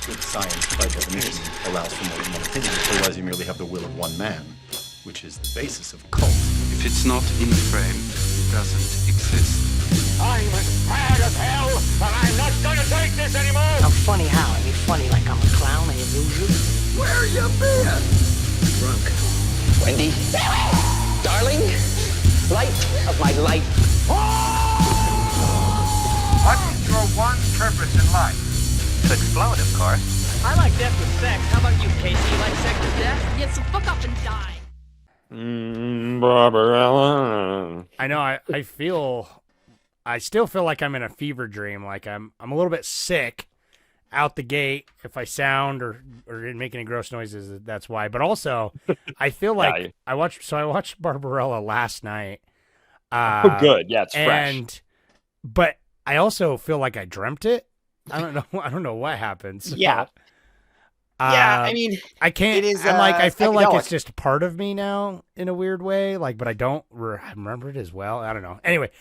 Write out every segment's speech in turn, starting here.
Good science, by definition, allows for more than one opinion. Otherwise, you merely have the will of one man, which is the basis of cult. If it's not in the frame, it doesn't exist. I'm as mad as hell, and I'm not gonna take this anymore! I'm funny how? I mean funny like I'm a clown and you lose it? Where you been? Drunk. Wendy. Darling. Light of my life. What's your one purpose in life? To explode, of course. I like death with sex. How about you, Casey? You like sex with death? Yeah, so fuck up and die. Barbarella. I know. I still feel like I'm in a fever dream. Like I'm a little bit sick out the gate. If I sound or make any gross noises, that's why. But also, I feel like I watched Barbarella last night. Oh, good. Yeah, it's fresh. But I also feel like I dreamt it. I don't know what happened. So, yeah. I mean, I can't. It is, I feel like psychedelic. it's just part of me now in a weird way. Like, but I don't remember it as well. I don't know. Anyway,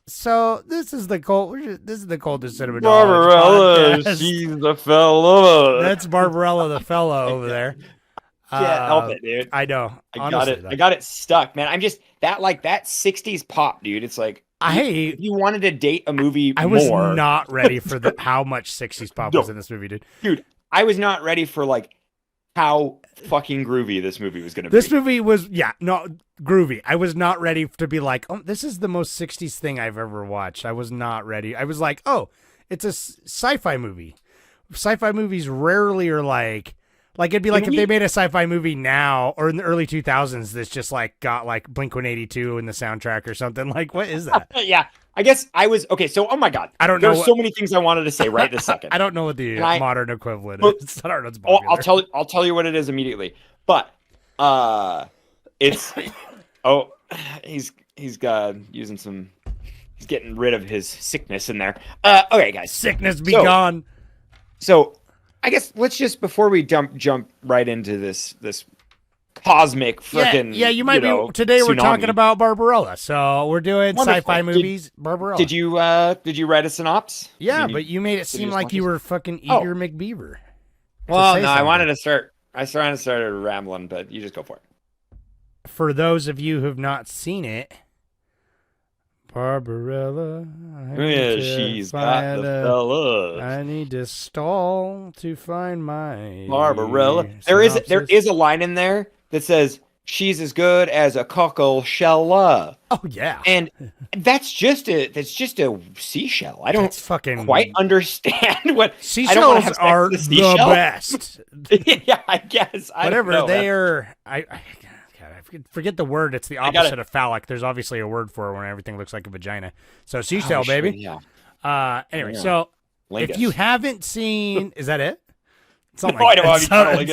so this is the coldest cinema Barbarella, podcast. she's the fella. That's Barbarella, the fella over there. Can't help it, dude. I know. I got it stuck, man. I'm just that 60s pop, dude. It's like if you wanted to date a movie I was more, not ready for how much 60s pop was in this movie, dude. Dude, I was not ready for how fucking groovy this movie was going to be. This movie was groovy. I was not ready to be like, oh, this is the most 60s thing I've ever watched. I was not ready. I was like, oh, it's a sci-fi movie. Sci-fi movies rarely are like it'd be like if they made a sci-fi movie now or in the early 2000s that's just got Blink-182 in the soundtrack or something. Like, what is that? Yeah. I guess I was okay. So, oh my God, I don't know. There's so many things I wanted to say right this second. I don't know what the modern equivalent is. I don't know. It's I'll tell you what it is immediately. But it's he's using some. He's getting rid of his sickness in there. Okay, guys, sickness be gone. So, I guess let's just before we jump right into this cosmic freaking you might be today. Tsunami. We're talking about Barbarella, so we're doing sci-fi movies. Barbarella. Did you write a synopsis? Yeah, but you made it seem like you were fucking Eager McBeaver. Well, no, I wanted to start. I was trying to start rambling, but you just go for it. For those of you who've not seen it, Barbarella. She's got the fellas. I need to stall to find my Barbarella. There is a line in there that says she's as good as a cockle shell. Oh yeah, and that's just a seashell. I don't quite understand what seashells are the best. Yeah, I guess. Whatever they are, I forget the word. It's the opposite of phallic. There's obviously a word for it when everything looks like a vagina. So seashell, baby. Yeah. Anyway, so Lingus. If you haven't seen, is that it? Something like that.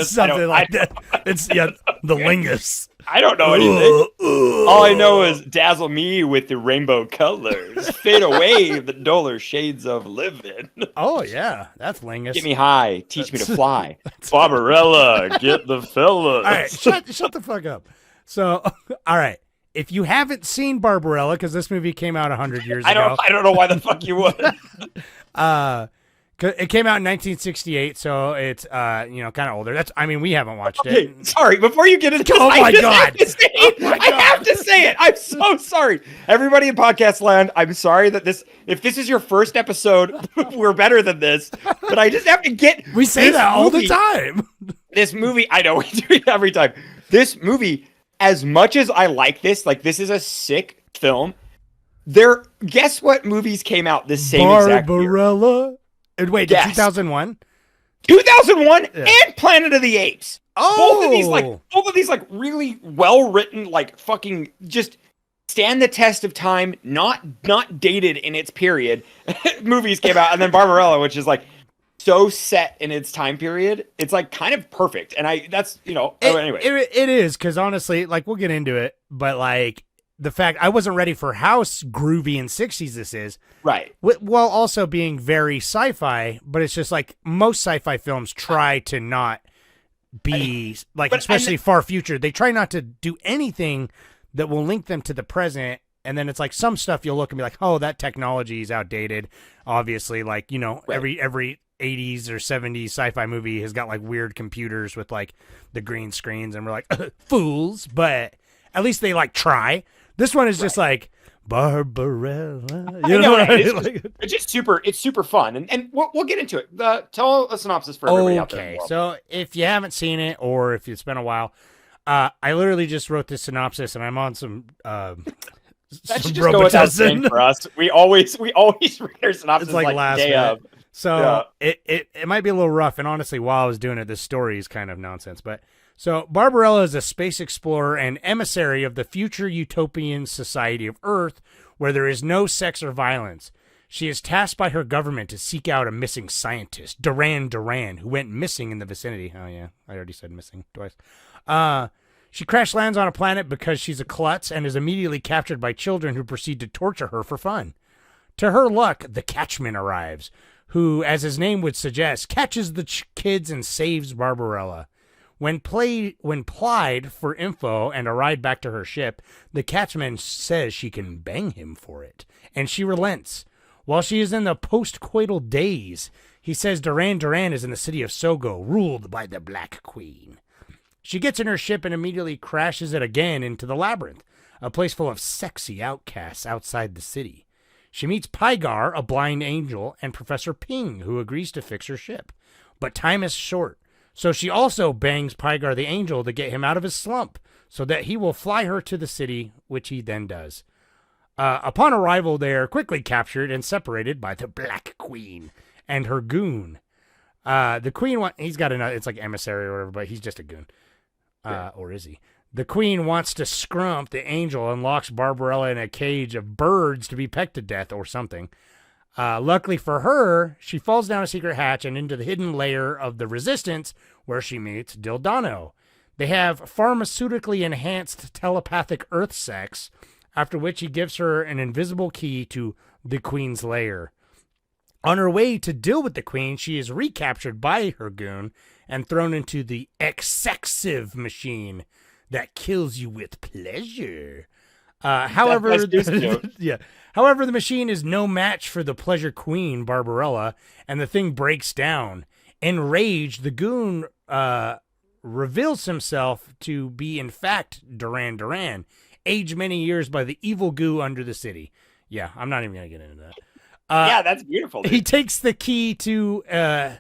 Something like that. It's the lingus. I don't know anything. All I know is dazzle me with the rainbow colors, fade away the duller shades of living. Oh yeah, that's lingus. Get me high, teach me to fly. Barbarella, get the fellas. All right, shut the fuck up. So, all right, if you haven't seen Barbarella, because this movie came out 100 years ago, I don't know why the fuck you would. It came out in 1968, so it's kind of older. We haven't watched it. Sorry, before you get into I have to say it. I'm so sorry. Everybody in podcast land, I'm sorry that if this is your first episode, we're better than this. But I just have to get we say that all the time. This movie, I know we do it every time. This movie, as much as I like this is a sick film. Guess what movies came out this same exact year? Barbarella. Wait, 2001? 2001 and Planet of the Apes. Oh, both of these really well written, fucking just stand the test of time, not dated in its period. Movies came out, and then Barbarella, which is so set in its time period, it's kind of perfect. And anyway, it is because honestly, we'll get into it, but the fact I wasn't ready for how groovy and 60s this is. Right. While also being very sci-fi, but it's just most sci-fi films try to not be especially far future. They try not to do anything that will link them to the present. And then it's some stuff you'll look and be like, oh, that technology is outdated. Obviously, every 80s or 70s sci-fi movie has got like weird computers with like the green screens, and we're like fools, but at least they like try. This one is just like Barbarella. You know what I mean? It's just super. It's super fun, and we'll get into it. Tell a synopsis for everybody out there. Okay, so if you haven't seen it or if it's been a while, I literally just wrote this synopsis, and I'm on some. That should just go without saying for us. We always read our synopsis it's like last day minute. of. So it might be a little rough, and honestly, while I was doing it, this story is kind of nonsense. But so Barbarella is a space explorer and emissary of the future utopian society of Earth, where there is no sex or violence. She is tasked by her government to seek out a missing scientist, Duran, who went missing in the vicinity. Oh yeah, I already said missing twice. She crash lands on a planet because she's a klutz and is immediately captured by children who proceed to torture her for fun. To her luck, the Catchman arrives, who, as his name would suggest, catches the kids and saves Barbarella. When plied for info and a ride back to her ship, the Catchman says she can bang him for it, and she relents. While she is in the post-coital daze, he says Duran is in the city of Sogo, ruled by the Black Queen. She gets in her ship and immediately crashes it again into the labyrinth, a place full of sexy outcasts outside the city. She meets Pygar, a blind angel, and Professor Ping, who agrees to fix her ship. But time is short, so she also bangs Pygar the angel to get him out of his slump, so that he will fly her to the city, which he then does. Upon arrival, they are quickly captured and separated by the Black Queen and her goon. The Queen, he's got another, it's like emissary or whatever, but he's just a goon. Or is he? The Queen wants to scrump the angel and locks Barbarella in a cage of birds to be pecked to death or something. Luckily for her, she falls down a secret hatch and into the hidden layer of the Resistance, where she meets Dildano. They have pharmaceutically enhanced telepathic Earth sex, after which he gives her an invisible key to the Queen's lair. On her way to deal with the Queen, she is recaptured by her goon and thrown into the excessive machine that kills you with pleasure. However, However, the machine is no match for the pleasure queen, Barbarella, and the thing breaks down. Enraged, the goon reveals himself to be, in fact, Duran, aged many years by the evil goo under the city. Yeah, I'm not even going to get into that. Yeah, that's beautiful. Dude. He takes the key to...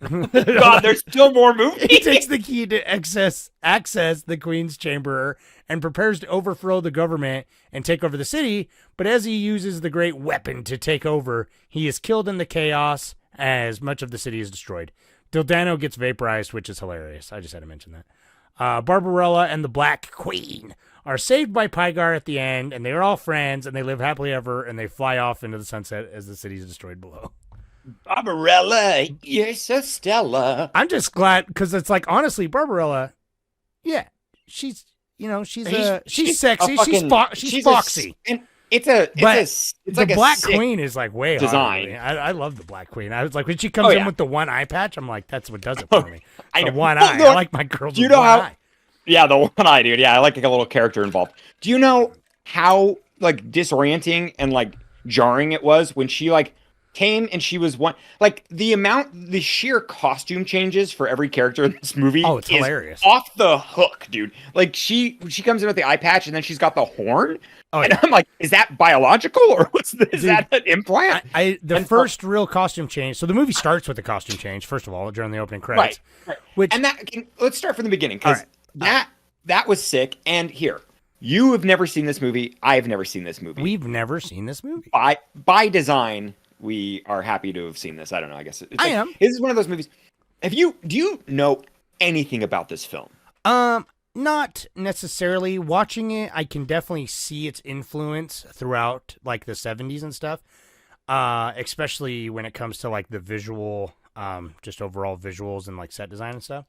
God, there's still more movies. He takes the key to access the Queen's chamber and prepares to overthrow the government and take over the city. But as he uses the great weapon to take over, he is killed in the chaos as much of the city is destroyed. Dildano gets vaporized, which is hilarious. I just had to mention that. Barbarella and the Black Queen are saved by Pygar at the end, and they're all friends, and they live happily ever, and they fly off into the sunset as the city is destroyed below. Barbarella, you're so stellar. I'm just glad because it's like, honestly, Barbarella, yeah, she's sexy, she's foxy. It's the like Black Queen is like way design. I love the Black Queen. I was like, when she comes in with the one eye patch, I'm like, that's what does it for me. I know. One eye. I like my girls with one eye. Yeah, the one eye, dude. Yeah, I like a little character involved. Do you know how like disorienting and like jarring it was when she like came and she was one, like the sheer costume changes for every character in this movie. Oh, it's hilarious. Off the hook, dude. Like she comes in with the eye patch and then she's got the horn. Oh, and I'm like, is that biological or what's this? Is that an implant? The first real costume change. So the movie starts with the costume change, first of all, during the opening credits. Right. Let's start from the beginning because that was sick. And here, you have never seen this movie. I have never seen this movie. We've never seen this movie. By design, we are happy to have seen this. I don't know. I guess I am. This is one of those movies. Do you know anything about this film? Not necessarily. Watching it, I can definitely see its influence throughout like the 70s and stuff. Especially when it comes to like the visual, just overall visuals and like set design and stuff.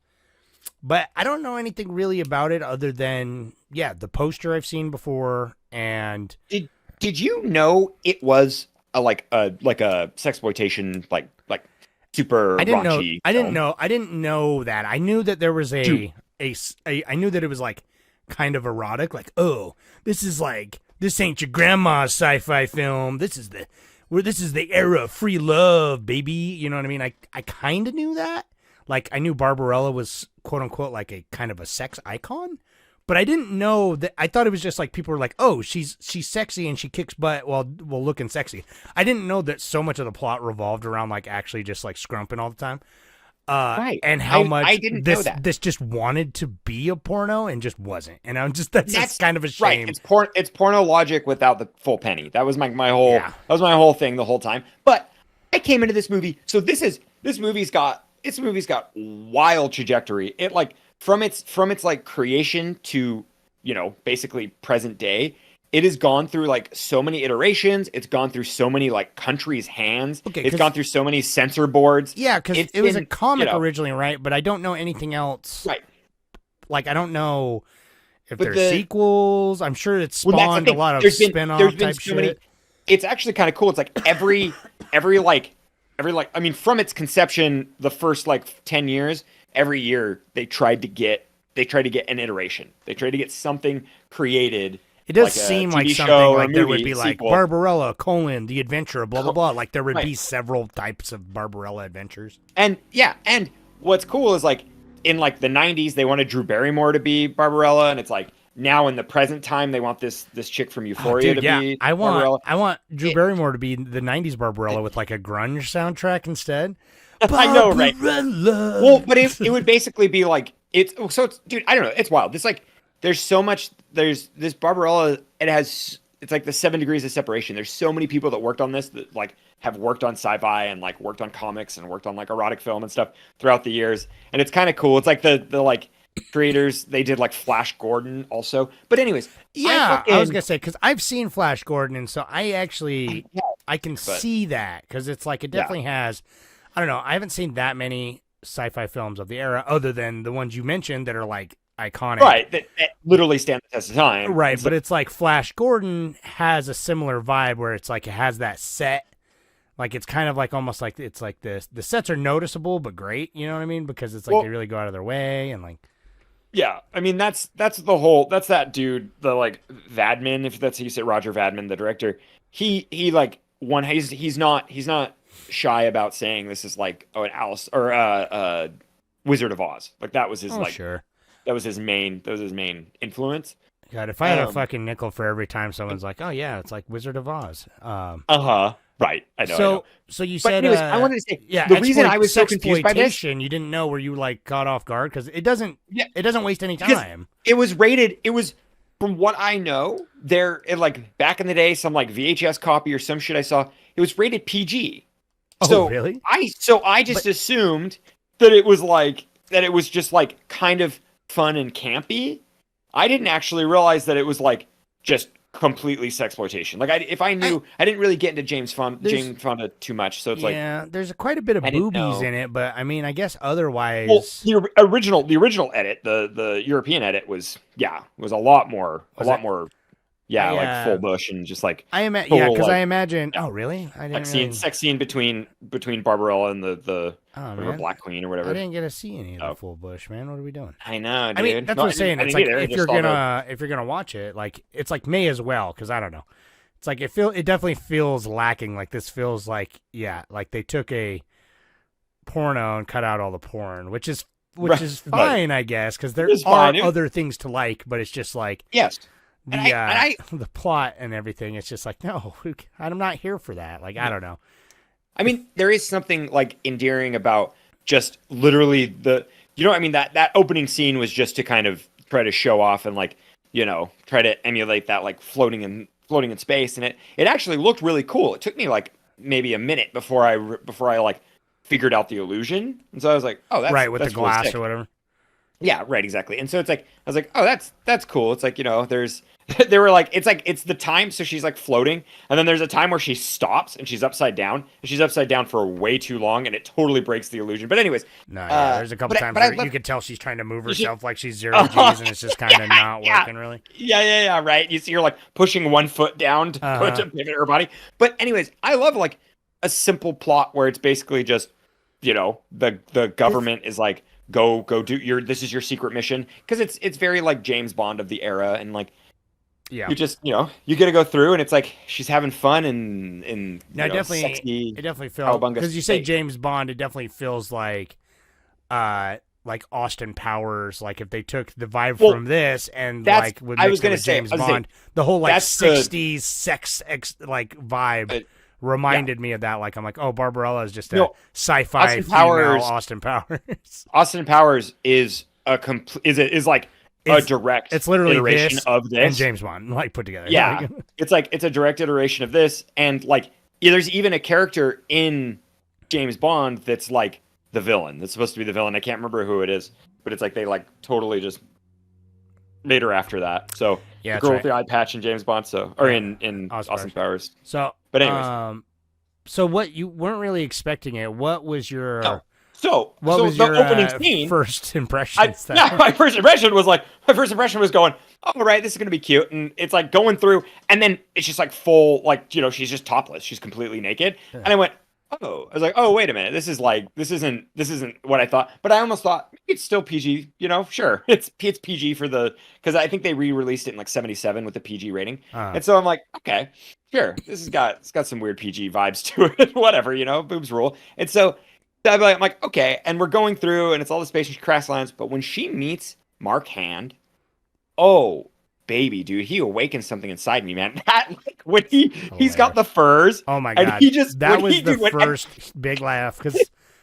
But I don't know anything really about it other than the poster I've seen before. And did you know it was a sexploitation like super raunchy? I didn't know that. I knew that there was I knew that it was like kind of erotic, like, oh, this ain't your grandma's sci-fi film. This is where this is the era of free love, baby. You know what I mean? I kind of knew that. Like, I knew Barbarella was, quote unquote, like a kind of a sex icon, but I didn't know that. I thought it was just like people were like, oh, she's sexy and she kicks butt while looking sexy. I didn't know that so much of the plot revolved around like actually just like scrumping all the time. Right. And how much I didn't know that. this just wanted to be a porno and just wasn't. And I'm just that's just kind of a shame. Right. It's porno logic without the full penny. That was my whole that was my whole thing the whole time. But I came into this movie, so this movie's got wild trajectory. It like from its like creation to, you know, basically present day. It has gone through like so many iterations. It's gone through so many like countries' hands. Okay, it's gone through so many censor boards. Yeah, because it was a comic originally, right? But I don't know anything else. Right. Like, I don't know if there's sequels. I'm sure it spawned a lot of spin-off type shit. It's actually kind of cool. It's like every I mean, from its conception, the first like 10 years, every year they tried to get an iteration. They tried to get something created. It does seem like something like there would be like Barbarella, the adventure, blah, blah, blah. Like there would be several types of Barbarella adventures. And what's cool is like in like the 90s, they wanted Drew Barrymore to be Barbarella. And it's like now in the present time, they want this chick from Euphoria to be Barbarella. I want Drew Barrymore to be the 90s Barbarella with like a grunge soundtrack instead. I know, right? Well, but it would basically be like, dude, I don't know. It's wild. It's like, there's so much. There's this Barbarella. It's like the 7 degrees of separation. There's so many people that worked on this that like have worked on sci-fi and like worked on comics and worked on like erotic film and stuff throughout the years. And it's kind of cool. It's like the like creators. They did like Flash Gordon also. But anyways, I was gonna say because I've seen Flash Gordon, and so I can see that because it's like it definitely has. I don't know. I haven't seen that many sci-fi films of the era other than the ones you mentioned that are like iconic, right? That literally stand the test of time, right? So, but it's like Flash Gordon has a similar vibe where it's like it has that set, like it's kind of like almost like it's like the sets are noticeable but great, you know what I mean? Because it's like they really go out of their way and like, yeah. I mean that's that dude, the like Vadman, if that's how you say, Roger Vadman, the director. He like he's not shy about saying this is like an Alice or Wizard of Oz. Like that was his sure. That was his main influence. God, if I had a fucking nickel for every time someone's like, "Oh yeah, it's like Wizard of Oz." Right. I know. So you said, anyways, I wanted to say, yeah. The reason I was so confused by this, you didn't know, were you like caught off guard because it doesn't waste any time. It was rated. It was, from what I know, like back in the day, some like VHS copy or some shit I saw. It was rated PG. Oh, really? I just assumed that it was just like kind of fun and campy. I didn't actually realize that it was like just completely sexploitation. Like if I knew, I didn't really get into Jane Fonda too much. So it's there's quite a bit of boobies in it, but I mean, I guess otherwise. Well, the original edit, the European edit was a lot more. Like full bush and just like I imagine. Oh, really? I didn't sex scene between Barbarella and the Black Queen or whatever. I didn't get to see any of the full bush, man. What are we doing? I know, dude. I mean, that's what I'm saying. It's like if you're gonna watch it, like it's like may as well, because I don't know. It's like it definitely feels lacking. Like this feels like like they took a porno and cut out all the porn, which is fine, I guess, because there are other things to like, but it's just like the plot and everything. It's just like, no, I'm not here for that. Like, I don't know. I mean, there is something like endearing about just literally that opening scene was just to kind of try to show off and like, try to emulate that like floating in space. And it actually looked really cool. It took me like maybe a minute before I like figured out the illusion. And so I was like, oh, that's right, with that's the glass really sick. Or whatever. Yeah, right, exactly. And so it's like, I was like, oh, that's cool. It's like, they were like, it's the time. So she's like floating. And then there's a time where she stops and she's upside down. And she's upside down for way too long. And it totally breaks the illusion. But anyways. There's a couple times where you could tell she's trying to move herself like she's 0 G's and it's just kind of not working really. Yeah, right. You see her like pushing one foot down to pivot her body. But anyways, I love like a simple plot where it's basically just, the government is like, go do this is your secret mission, because it's very like James Bond of the era, and like Yeah. You just, you get to go through, and it's like she's having fun and No, sexy. it definitely feels cowabunga because you say state. James Bond, it definitely feels like Austin Powers. Like if they took the vibe Well, from this and that's- like would I mix was it gonna with say- James I was gonna Bond, the whole like that's the- 60s vibe reminded me of that. Like I'm like, oh, Barbarella is just a sci-fi Austin female Powers- Austin Powers. Austin Powers is is like a direct. It's literally iteration this of this and James Bond like put together. Yeah, it's a direct iteration of this, and like there's even a character in James Bond that's like the villain. That's supposed to be the villain. I can't remember who it is, but it's like they like totally just made her after that. So Yeah, the girl that's with the eye patch in James Bond, or in Austin Austin Powers. So, But anyways. so what you weren't really expecting it? What was your No. So was the your opening scene? first impression? My first impression was going, oh, right, this is gonna be cute, and it's like going through, and then it's just like full, like she's just topless, she's completely naked, and I went, oh, I was like, oh, wait a minute, this isn't what I thought, but I almost thought maybe it's still PG, sure, it's PG because I think they re-released it in like 77 with the PG rating, and so I'm like, okay, sure, it's got some weird PG vibes to it, whatever, boobs rule, and so. I'm like, okay, and we're going through, and it's all the space crash lines. But when she meets Mark Hand, oh baby, dude, he awakens something inside me, man. That when he's got the furs. Oh my and god, that was the first big laugh because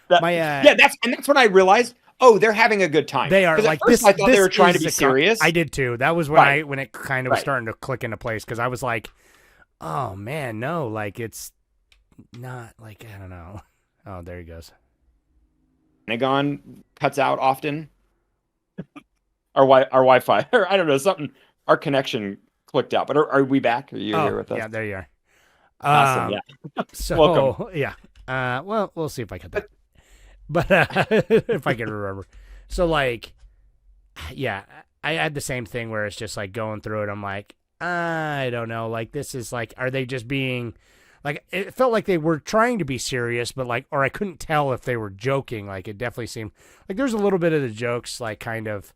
that's when I realized, oh, they're having a good time. They are like first this. I thought they were trying to be is serious. I did too. That was when Right. when it kind of was starting to click into place because I was like, oh man, no, like it's not like I don't know. Oh, there he goes. Pentagon cuts out often. Our Wi-Fi, or I don't know, something. Our connection clicked out. But are we back? Are you here with us? Yeah, there you are. Awesome. Yeah. So Welcome. yeah. Well, we'll see if I cut that. But if I can remember. So like, yeah, I had the same thing where it's just like going through it. I'm like, I don't know. Like this is like, are they just being? Like, it felt like they were trying to be serious, but like, or I couldn't tell if they were joking. Like, it definitely seemed like there's a little bit of the jokes, like kind of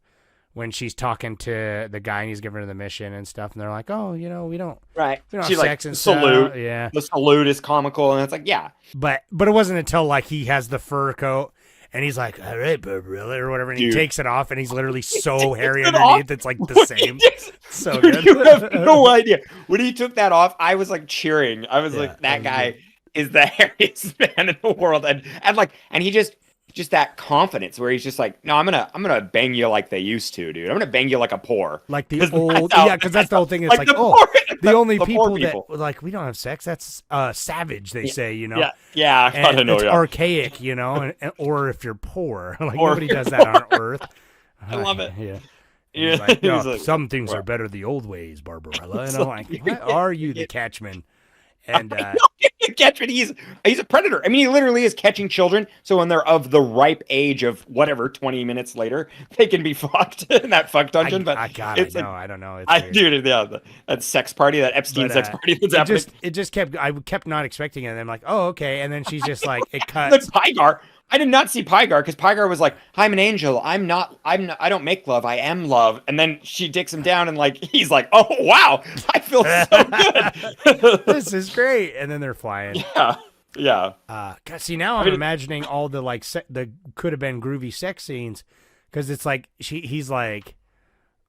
when she's talking to the guy and he's giving her the mission and stuff. And they're like, oh, we don't right. we don't She have like sex and salute. stuff. Yeah. The salute is comical. And it's like, yeah. But it wasn't until like he has the fur coat and he's like, all right, Barbarella or whatever. And he takes it off and he's literally so hairy underneath. It's like the same. So Dude, good. you have no idea. When he took that off, I was like cheering. I was like, that guy is the hairiest man in the world. And he just that confidence where he's just like, no, I'm gonna bang you like they used to, dude. I'm gonna bang you like a poor. Like the old, because that's the whole thing. It's like, the only people that like we don't have sex. That's savage. They say, Yeah, I and know. It's archaic, or if you're poor, like nobody does that on Earth. I love it. Yeah. Yeah. He's like, no, He's like, some things are better the old ways, Barbarella. And I'm like, what are you, the catchman? And catchman, he's a predator. I mean, he literally is catching children. So when they're of the ripe age of whatever, 20 minutes later, they can be fucked in that fuck dungeon. I don't know. Dude, that sex party, that Epstein sex party that's happening. It just kept. I kept not expecting it. And I'm like, oh, okay. And then she's just like, it cuts. The Pygar. I did not see Pygar because Pygar was like, I'm an angel. I don't make love. I am love. And then she dicks him down and like, he's like, oh, wow. I feel so good. This is great. And then they're flying. Yeah. God, see, now I'm imagining all the like, the could have been groovy sex scenes. Cause it's like, he's like,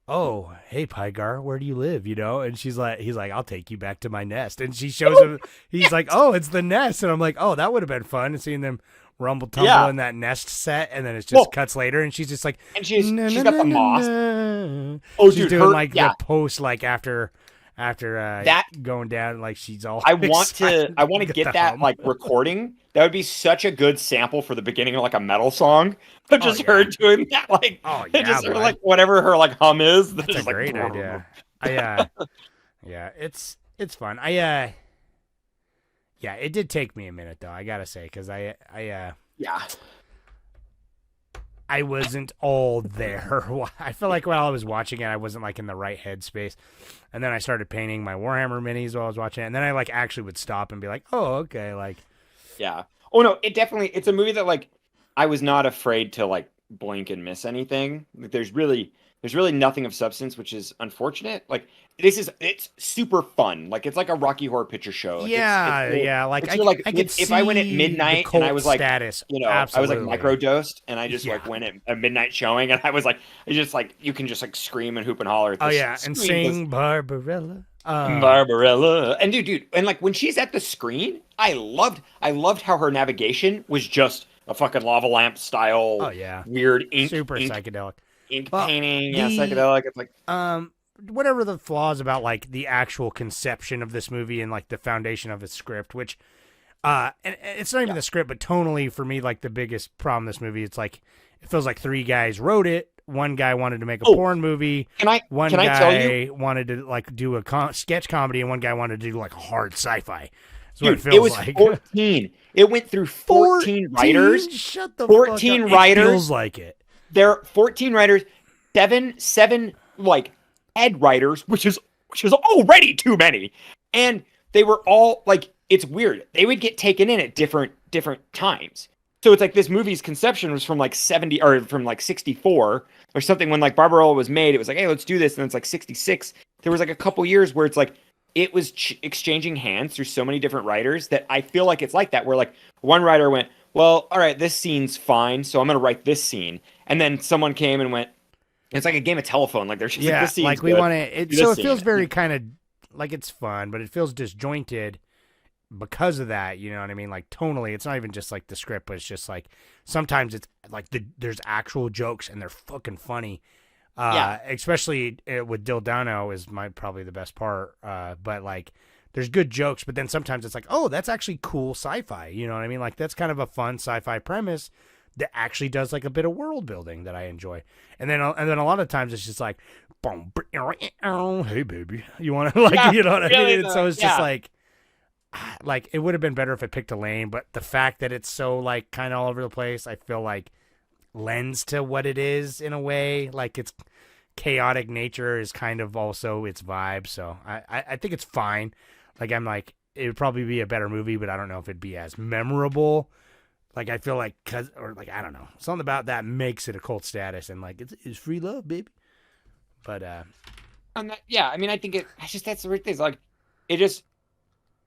oh, hey, Pygar, where do you live? And he's like, I'll take you back to my nest. And she shows him, he's like, oh, it's the nest. And I'm like, oh, that would have been fun seeing them rumble tumble in that nest set, and then it just cuts later, and she's just like, and she's got the moss. Oh, she's doing the post like after that going down, like she's all. I want to get that like recording. That would be such a good sample for the beginning of like a metal song. But just her doing that, like her, like whatever her like hum is. That's a great idea. It's fun. Yeah, it did take me a minute though. I gotta say, because I wasn't all there. I feel like while I was watching it, I wasn't like in the right headspace. And then I started painting my Warhammer minis while I was watching it. And then I like actually would stop and be like, oh, okay, like. Yeah. Oh no, it's a movie that like I was not afraid to like blink and miss anything. Like, there's really nothing of substance, which is unfortunate. Like it's super fun. Like it's like a Rocky Horror Picture Show. Like, yeah. Like it's like I could if I went at see midnight the and I was like, status. I was like Absolutely. microdosed, and I just Yeah. like went at a midnight showing, and I was like, it's just like you can just like scream and hoop and holler. At Oh this yeah, and screen, sing Barbarella. Barbarella. And dude, and like when she's at the screen, I loved how her navigation was just a fucking lava lamp style. Oh yeah, weird ink, super psychedelic. ink Well, painting. the- Yeah, psychedelic. It's like Whatever the flaws about like the actual conception of this movie and like the foundation of its script, which and it's not even the script, but tonally for me, like the biggest problem in this movie, it's like it feels like three guys wrote it. One guy wanted to make a porn movie. One guy wanted to like do a sketch comedy, and one guy wanted to do like hard sci-fi. That's what it feels it was like. 14. It went through 14 writers. Shut the 14 fuck up. writers. It feels like it. There are 14 writers, seven like head writers, which is already too many. And they were all like, it's weird. They would get taken in at different times. So it's like this movie's conception was from like 70 or from like 64 or something. When like Barbarella was made, it was like, hey, let's do this. And it's like 66. There was like a couple years where it's like it was exchanging hands through so many different writers that I feel like it's like that, where like one writer went, well, all right, this scene's fine, so I'm going to write this scene. And then someone came and went, it's like a game of telephone. Like there's just like, this scene's like we good. want to. So it feels very kind of like it's fun, but it feels disjointed because of that. You know what I mean? Like tonally, it's not even just like the script, but it's just like sometimes it's like there's actual jokes and they're fucking funny. Especially with Dildano is probably the best part. But like there's good jokes, but then sometimes it's like, oh, that's actually cool sci-fi. You know what I mean? Like that's kind of a fun sci-fi premise that actually does like a bit of world building that I enjoy. And then a lot of times it's just like, boom, hey baby, you want to like, you know what I mean? And so it's just like it would have been better if it picked a lane, but the fact that it's so like kind of all over the place, I feel like lends to what it is in a way. Like its chaotic nature is kind of also its vibe. So I think it's fine. Like I'm like, it would probably be a better movie, but I don't know if it'd be as memorable. Like I feel like I don't know, something about that makes it a cult status, and like it's free love, baby. But I mean, I think that's the weird thing. Like it just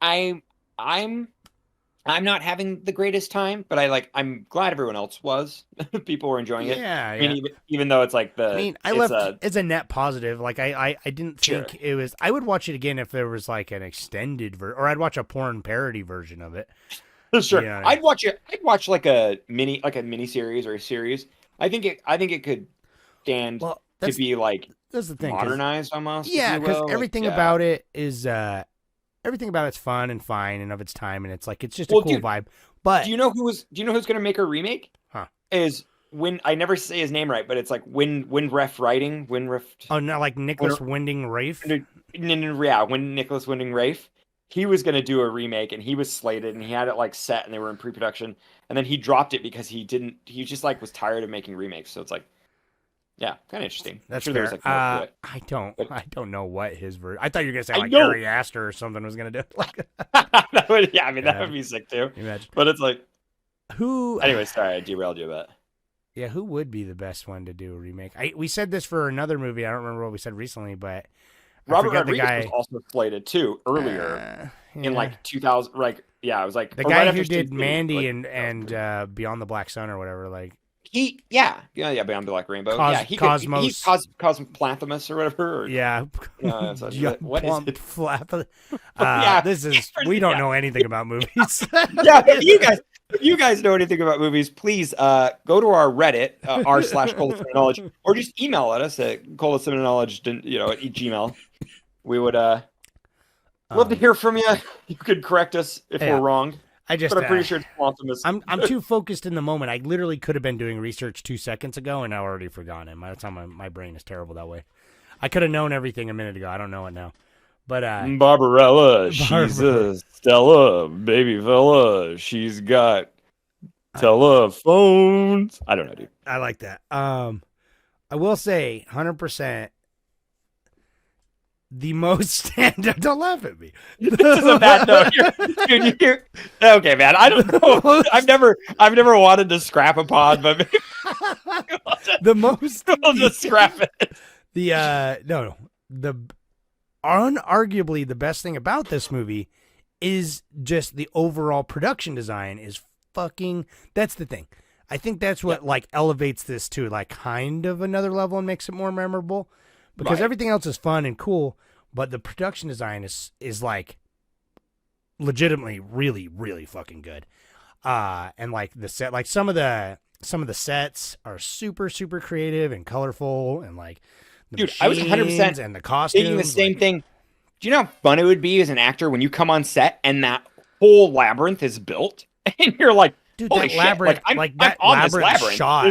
I'm not having the greatest time, but I'm glad everyone else was. People were enjoying it. Yeah, I mean, even though it's like I left it's a net positive. Like I didn't think it was. I would watch it again if there was like an extended version, or I'd watch a porn parody version of it. Sure, you know what I mean? I'd watch like a mini series or a series. I think it could stand to be like that's the thing, modernized almost. Yeah, because everything about it is everything about it's fun and fine and of its time, and it's like it's just a cool vibe. But do you know who's gonna make a remake? Huh? Is I never say his name right, but it's like Windref Writing. Oh no, like Nicholas Winding Rafe. Yeah, Nicholas Winding Rafe. He was going to do a remake, and he was slated, and he had it like set, and they were in pre-production, and then he dropped it because he just like was tired of making remakes. So it's like, yeah, kind of interesting. That's sure fair. There's, like, more to it. I don't know what his version. I thought you were gonna say like Ari Aster or something was gonna do. Like that would be sick too. Imagine. But it's like who. Anyway, sorry, I derailed you a bit. Yeah, who would be the best one to do a remake? We said this for another movie. I don't remember what we said recently, but Robert Rodriguez was also slated too earlier in like 2000. Like it was like the guy who did Mandy and Beyond the Black Sun or whatever. Like Beyond the Black Rainbow. Cosmos, he's Cosmoplanthemus or whatever. What is it? Yeah, this is we don't know anything about movies. Yeah, if you guys know anything about movies, please go to our Reddit, r/knowledge, or just email at us at knowledge, at Gmail. We would love to hear from you. You could correct us if we're wrong. But I'm pretty sure it's Optimus. I'm too focused in the moment. I literally could have been doing research 2 seconds ago, and I already forgot him. That's how my brain is terrible that way. I could have known everything a minute ago. I don't know it now. But Barbarella, she's a Stella baby fella. She's got telephones. I don't know, dude. I like that. I will say 100%. the most don't laugh at me. This is a bad note. Dude, okay, man. I don't know. I've never wanted to scrap a pod, but maybe The most we'll just scrap it. The unarguably the best thing about this movie is just the overall production design is fucking. That's the thing. I think that's what like elevates this to like kind of another level and makes it more memorable, because everything else is fun and cool, but the production design is like legitimately really, really fucking good. And like the set, like some of the sets are super, super creative and colorful, and like the Dude, I was 100% and the costumes. thinking the same thing. Do you know how fun it would be as an actor when you come on set and that whole labyrinth is built, and you're like, dude, holy that shit! labyrinth, I'm that on this labyrinth labyrinth. shot.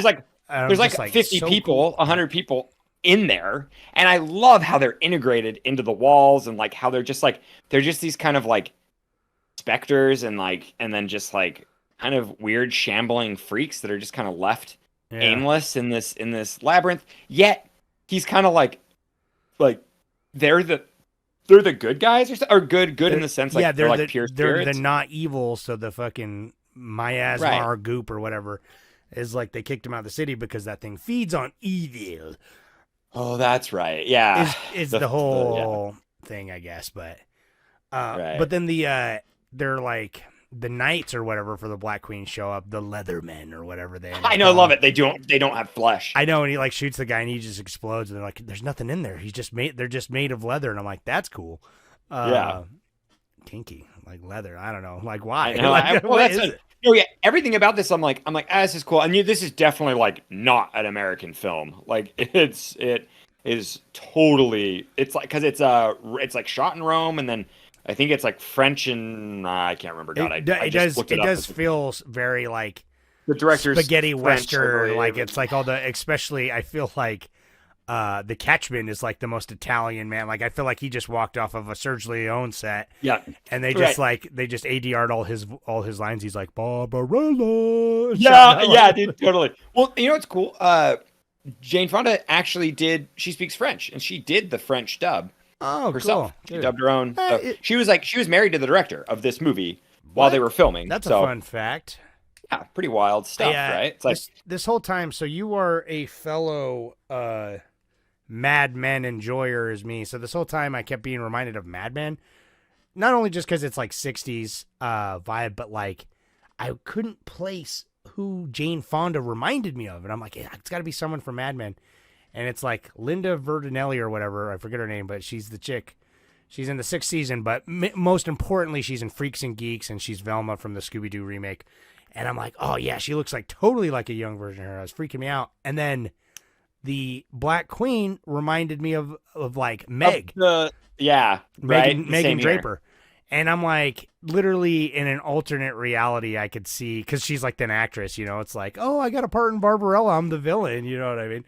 There's like 50 so people, cool. 100 people in there, and I love how they're integrated into the walls, and like how they're just these kind of like specters, and then just like kind of weird shambling freaks that are just kind of left aimless in this labyrinth. Yet he's kind of like they're the good guys, or good in the sense like they're like pure spirits. They're not evil, so the fucking miasma or goop or whatever is like they kicked him out of the city because that thing feeds on evil. Oh, that's right. Yeah, is the whole thing, I guess. But but then they're like the knights or whatever for the Black Queen show up, the Leathermen or whatever they. I know, love it. They don't have flesh. I know, and he like shoots the guy and he just explodes, and they're like, "There's nothing in there. They're just made of leather." And I'm like, "That's cool." Kinky, like leather. I don't know, like why? Everything about this, I'm like, this is cool. And this is definitely like not an American film. Like it is totally. It's like because it's like shot in Rome, and then I think it's like French and I can't remember. God, it does feel very like the director's spaghetti French, western. Like it's like all the, especially I feel like the Catchman is like the most Italian, man. Like I feel like he just walked off of a Serge Leone set. Yeah, and they just they just ADR'd all his lines. He's like Barbarella. Yeah, dude, totally. Well, you know what's cool? Jane Fonda actually she speaks French, and she did the French dub. Oh, herself. Cool. She dubbed her own. She was married to the director of this movie while they were filming. That's a fun fact. Yeah, pretty wild stuff, right? It's like this whole time. So you are a fellow Mad Men enjoyer as me. So this whole time I kept being reminded of Mad Men, not only just because it's like 60s vibe, but like I couldn't place who Jane Fonda reminded me of, and I'm like, yeah, it's got to be someone from Mad Men. And it's like Linda Verdinelli or whatever. I forget her name, but she's the chick. She's in the 6th season, but most importantly, she's in Freaks and Geeks, and she's Velma from the Scooby-Doo remake. And I'm like, oh, yeah, she looks like totally like a young version of her. It was freaking me out. And then the Black Queen reminded me of like Meg. Megan Draper. And I'm like, literally in an alternate reality, I could see, because she's like an actress, it's like, oh, I got a part in Barbarella. I'm the villain. You know what I mean?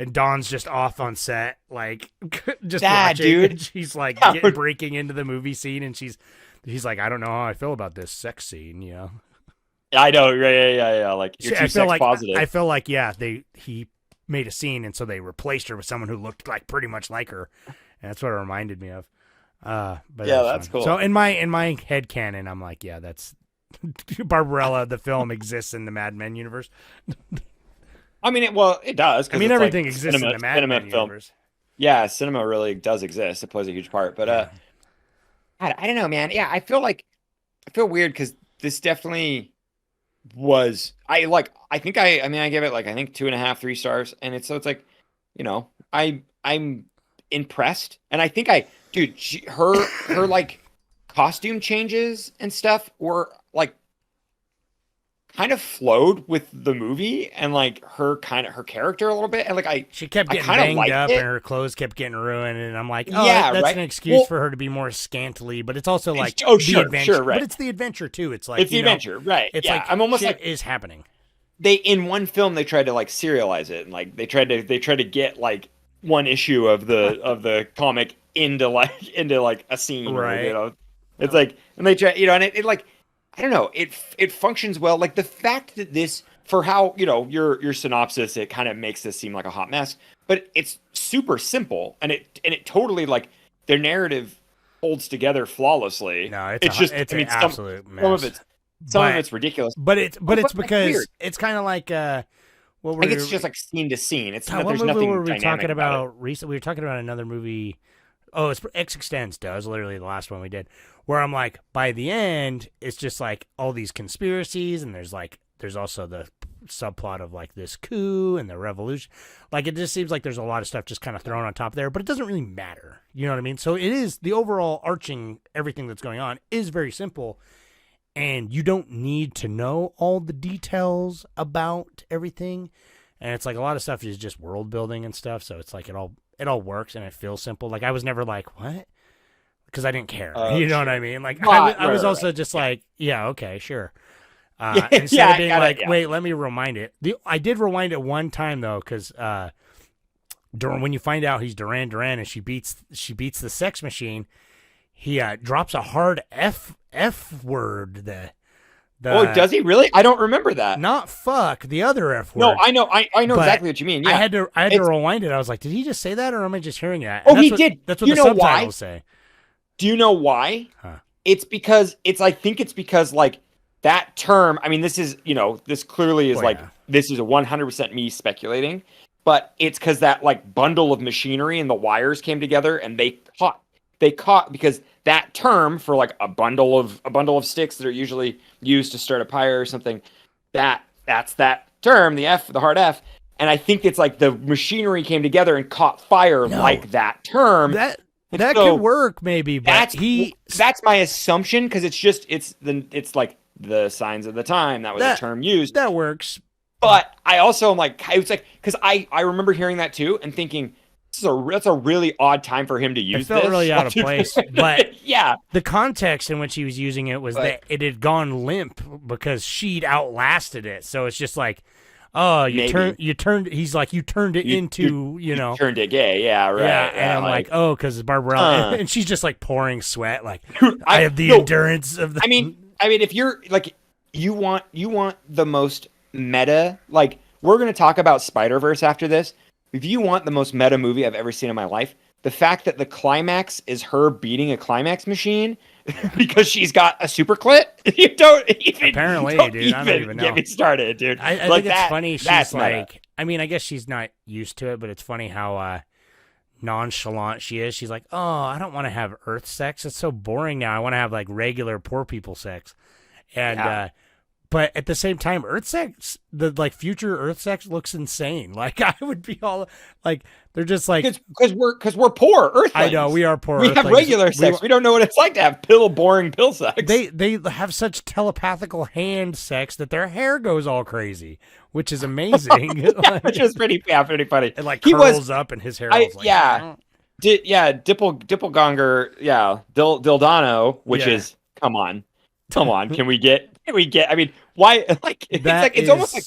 And Dawn's just off on set, like just watching. Dude. And she's like breaking into the movie scene, and he's like, I don't know how I feel about this sex scene, I know, yeah. Like you're too sex positive. I feel like he made a scene, and so they replaced her with someone who looked like pretty much like her, and that's what it reminded me of. But that's cool. So in my head canon, I'm like, yeah, that's Barbarella. The film exists in the Mad Men universe. I mean, it does. I mean, everything exists in the Mad Men universe. Yeah, cinema really does exist. It plays a huge part. But I don't know, man. Yeah, I feel weird because this definitely was. I gave it like 2.5, 3 stars, and it's like, I'm impressed, and I think her like costume changes and stuff were like kind of flowed with the movie and like her character a little bit, and like she kept getting banged up and her clothes kept getting ruined, and I'm like, that's an excuse for her to be more scantily, but it's also like the adventure, right? But it's the adventure too. It's like the adventure, right? It's like I'm almost like is happening. They in one film they tried to like serialize it, and like they tried to get like one issue of the comic into like a scene, right? It's like, and they try, and it like. I don't know. It functions well. Like the fact that this, for how your synopsis, it kind of makes this seem like a hot mess, but it's super simple, and it totally like their narrative holds together flawlessly. No, it's just it's I mean, an absolute mess. Some of it's ridiculous. But it's that's because weird. it's kind of like what were I think it's just like scene to scene. It's God, there's what movie nothing were we dynamic talking about it. about recently? We were talking about another movie. Oh, it's X Extends. That was literally the last one we did. Where I'm like, by the end, it's just like all these conspiracies, and there's also the subplot of like this coup and the revolution. Like it just seems like there's a lot of stuff just kind of thrown on top there, but it doesn't really matter. You know what I mean? So it is the overall arching everything that's going on is very simple. And you don't need to know all the details about everything. And it's like a lot of stuff is just world building and stuff. So it's like it all works and it feels simple. Like I was never like, what? Because I didn't care. You know what I mean? Like I was also just like, yeah, okay, sure. Instead of being like, wait, let me rewind it. I did rewind it one time though, because when you find out he's Duran Duran and she beats the sex machine, he drops a hard F word. Oh, does he really? I don't remember that. Not fuck, the other F word. No, I know exactly what you mean. Yeah. I had to rewind it. I was like, did he just say that, or am I just hearing that? And he did. That's what you the know subtitles why? say. Do you know why? Huh. I think it's because like that term. I mean, this clearly is this is a 100% me speculating, but it's because that like bundle of machinery and the wires came together and they caught because that term for like a bundle of sticks that are usually used to start a fire or something, that's that term, the hard F. And I think it's like the machinery came together and caught fire like that term. That could work maybe, but that's my assumption because it's like the signs of the time. That was a term used. That works. But I also am like, it's like, because I remember hearing that too and thinking, that's a really odd time for him to use this. It felt really out of place. But yeah, the context in which he was using it was that it had gone limp because she'd outlasted it. So it's just like, oh, you turned. He's like, you turned it into, you know, turned it gay. Yeah, right. Yeah, and I'm like, oh, because it's Barbarella, and she's just like pouring sweat. Like I have the endurance of the. I mean, if you're like, you want the most meta. Like, we're gonna talk about Spider-Verse after this. If you want the most meta movie I've ever seen in my life, the fact that the climax is her beating a climax machine because she's got a super clit, you don't even get me started, dude. I like think it's funny. She's like, I mean, I guess she's not used to it, but it's funny how nonchalant she is. She's like, oh, I don't want to have Earth sex. It's so boring now. I want to have like regular poor people sex. And but at the same time, Earth sex, the like future Earth sex looks insane. Like I would be all like, they're just like because we're poor Earthlings. I know we are poor. We have regular sex. We don't know what it's like to have boring pill sex. They have such telepathical hand sex that their hair goes all crazy, which is amazing. Which is pretty funny. It like curls up and his hair. Dippelganger, Dildano, which is come on. Can we get? I mean, why? Like, it's almost like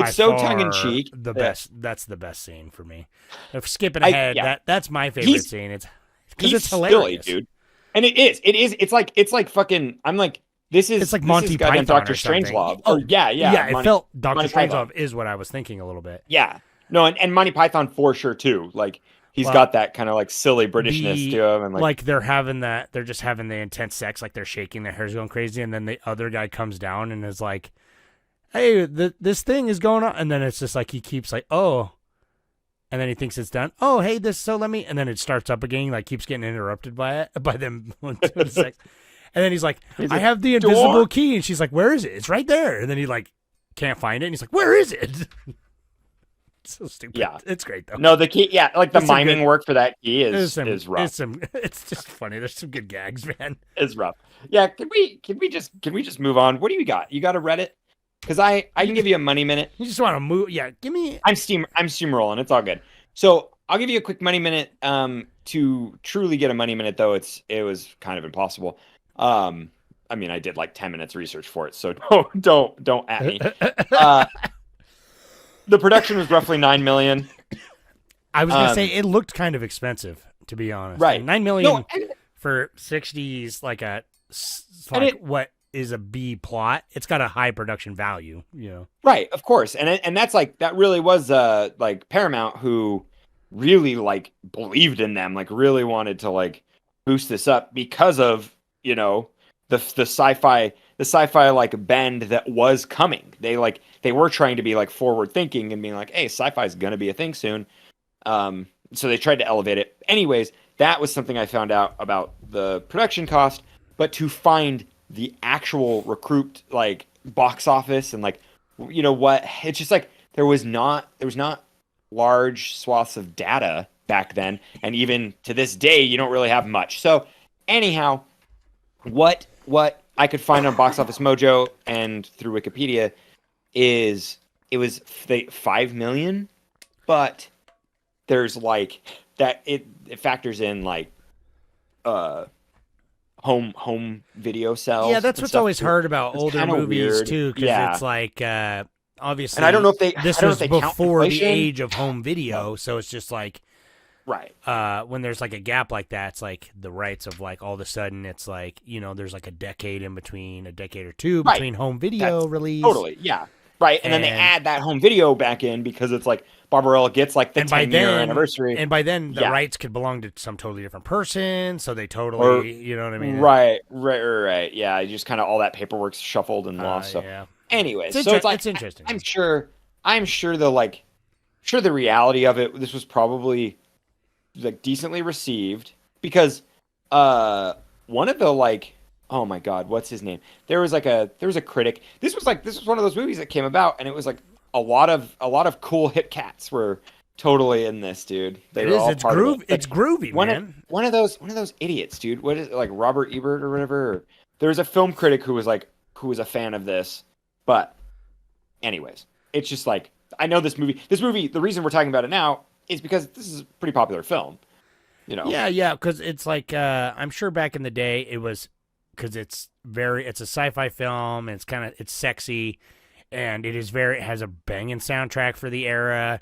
it's so tongue in cheek. The best. That's the best scene for me. If skipping ahead, that's my favorite scene. It's because it's hilarious, silly, dude. And it is. It's like fucking. I'm like, this is. It's like Monty Python, Dr. Strangelove. Oh yeah. It felt Dr. Strangelove is what I was thinking a little bit. Yeah. No, and Monty Python for sure too. Like. He's got that kind of like silly Britishness to him, and like they're just having the intense sex, like they're shaking, their hair's going crazy, and then the other guy comes down and is like, "Hey, this thing is going on," and then it's just like he keeps like, "Oh," and then he thinks it's done. "Oh, hey, and then it starts up again, like keeps getting interrupted by them doing sex, and then he's like, "I have the invisible key," and she's like, "Where is it? It's right there," and then he like can't find it, and he's like, "Where is it?" So stupid. Yeah, it's great though. No, the key. Yeah, like the miming work for that key is rough. It's just funny. There's some good gags, man. It's rough. Yeah, can we just move on? What do you got? You got a Reddit? Because I can give you a money minute. You just want to move? Yeah, give me. I'm steamrolling. It's all good. So I'll give you a quick money minute. To truly get a money minute though, it was kind of impossible. I mean, I did like 10 minutes research for it, so don't at me. The production was roughly $9 million. I was gonna say it looked kind of expensive, to be honest. Right, $9 million for '60s, what is a B plot? It's got a high production value, you know. Right, of course, and that's like that really was like Paramount who really like believed in them, like really wanted to like boost this up because of, you know, the sci-fi like bend that was coming. They were trying to be like forward thinking and being like, hey, sci-fi is going to be a thing soon. So they tried to elevate it. Anyways, that was something I found out about the production cost, but to find the actual recruit like box office and like, you know what, it's just like there was not large swaths of data back then, and even to this day you don't really have much. So anyhow, what I could find on Box Office Mojo and through Wikipedia is it was 5 million, but there's like that it factors in like home video sales. Yeah, that's what's always hard about It's older kinda movies weird. too, because Yeah. it's like obviously. And I don't know if they this I don't know was if they count before the inflation. age of home video, so it's just like Right. when there's like a gap like that, it's like the rights of like all of a sudden it's like, you know, there's like a decade in between, a decade or two Right. between home video That's release. Totally, yeah. Right, and then they And- add that home video back in because it's like Barbarella gets like the And by 10-year then, anniversary. and by then the Yeah. rights could belong to some totally different person, so they totally, Or- you know what I mean? Right. Yeah, just kind of all that paperwork's shuffled and lost. So, Yeah. anyways, It's so it's like it's interesting. I'm sure the reality of it. This was probably like decently received because one of the like, oh my god, what's his name? There was a critic. This was one of those movies that came about, and it was like a lot of cool hip cats were totally in this, dude. They It were is. all It's part of groovy. it. It's groovy, man. One of those idiots, dude. What is it, like Robert Ebert or whatever? There was a film critic who was a fan of this, but anyways, it's just like I know this movie. The reason we're talking about it now is because this is a pretty popular film. You know. Yeah, because it's like I'm sure back in the day it was because it's a sci-fi film and it's sexy and it has a banging soundtrack for the era.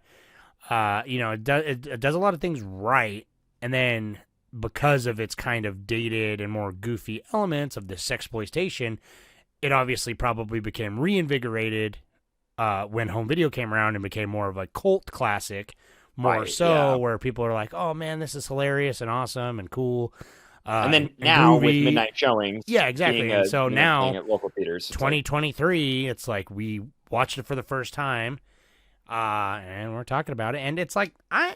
You know, it does a lot of things right, and then because of its kind of dated and more goofy elements of the sexploitation, it obviously probably became reinvigorated when home video came around and became more of a cult classic. More Right, so, yeah. where people are like, "Oh man, this is hilarious and awesome and cool." And then and now with groovy. midnight showings, Yeah, exactly. being And so now, being at local theaters, it's like- 2023, it's like we watched it for the first time, and we're talking about it, and it's like I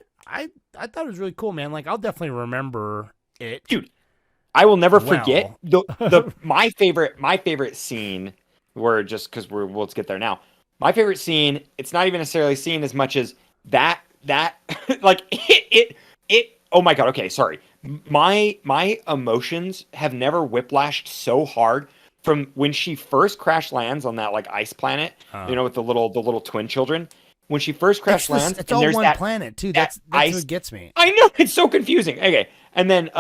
thought it was really cool, man. Like I'll definitely remember it, dude. I will never Well. forget the my favorite scene. Where just because let's get there now. My favorite scene. It's not even necessarily scene as much as that like it. Oh my god. Okay, sorry. My emotions have never whiplashed so hard from when she first crash lands on that like ice planet. You know, with the little twin children. When she first crash lands, it's and all there's one that planet too. that That's ice- what gets me. I know, it's so confusing. Okay, and then